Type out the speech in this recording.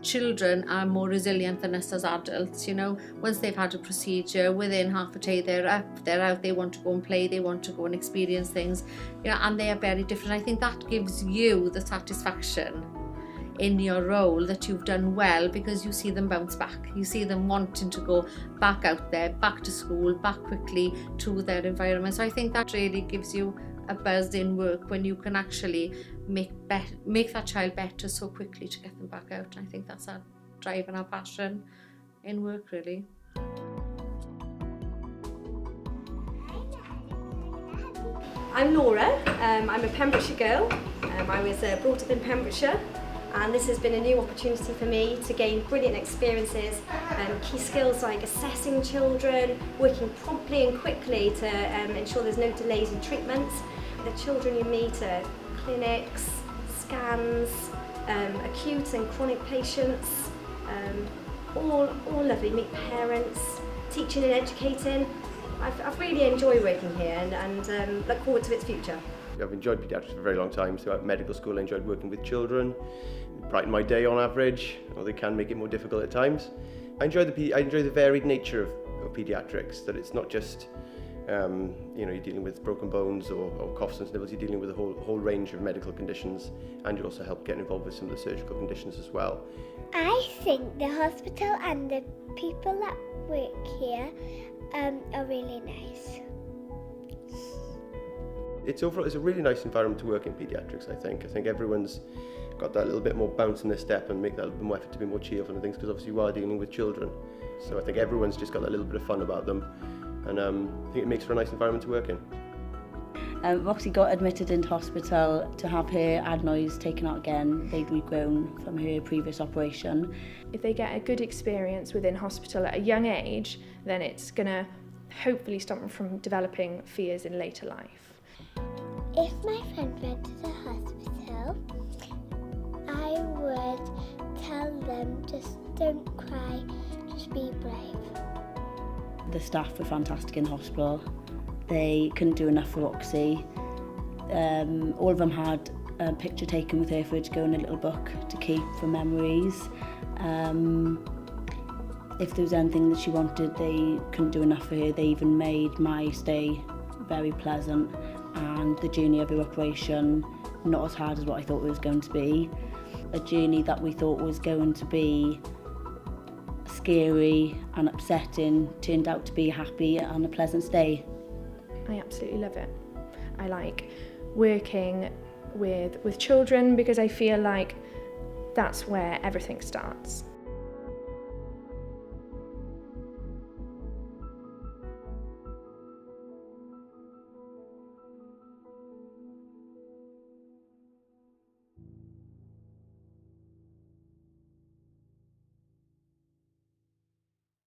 children are more resilient than us as adults, you know. Once they've had a procedure, within half a day they're up, they're out, they want to go and play, they want to go and experience things, you know, and they are very different. I think that gives you the satisfaction in your role that you've done well, because you see them bounce back, you see them wanting to go back out there, back to school, back quickly to their environment. So I think that really gives you a buzz in work when you can actually make that child better so quickly to get them back out. And I think that's our drive and our passion in work, really. I'm Laura, I'm a Pembrokeshire girl. I was brought up in Pembrokeshire, and this has been a new opportunity for me to gain brilliant experiences, key skills like assessing children, working promptly and quickly to ensure there's no delays in treatments. The children you meet are clinics, scans, acute and chronic patients, all lovely. Meet parents, teaching and educating. I've really enjoyed working here and look forward to its future. I've enjoyed paediatrics for a very long time. So at medical school I enjoyed working with children. Brighten my day on average, although they can make it more difficult at times. I enjoy the varied nature of paediatrics, that it's not just you know, you're dealing with broken bones or coughs and sniffles, you're dealing with a whole range of medical conditions, and you also help get involved with some of the surgical conditions as well. I think the hospital and the people that work here are really nice. It's a really nice environment to work in paediatrics, I think. I think everyone's got that little bit more bounce in their step and make that little bit more effort to be more cheerful and things, because obviously you are dealing with children. So I think everyone's just got that little bit of fun about them, and I think it makes for a nice environment to work in. Roxy got admitted into hospital to have her adenoids taken out again. They'd regrown from her previous operation. If they get a good experience within hospital at a young age, then it's going to hopefully stop them from developing fears in later life. If my friend went to the hospital, I would tell them just don't cry, just be brave. The staff were fantastic in hospital. They couldn't do enough for Roxy. All of them had a picture taken with her for her to go in a little book to keep for memories. If there was anything that she wanted, they couldn't do enough for her. They even made my stay very pleasant, and the journey of her operation not as hard as what I thought it was going to be. A journey that we thought was going to be scary and upsetting turned out to be happy and a pleasant stay. I absolutely love it. I like working with children because I feel like that's where everything starts.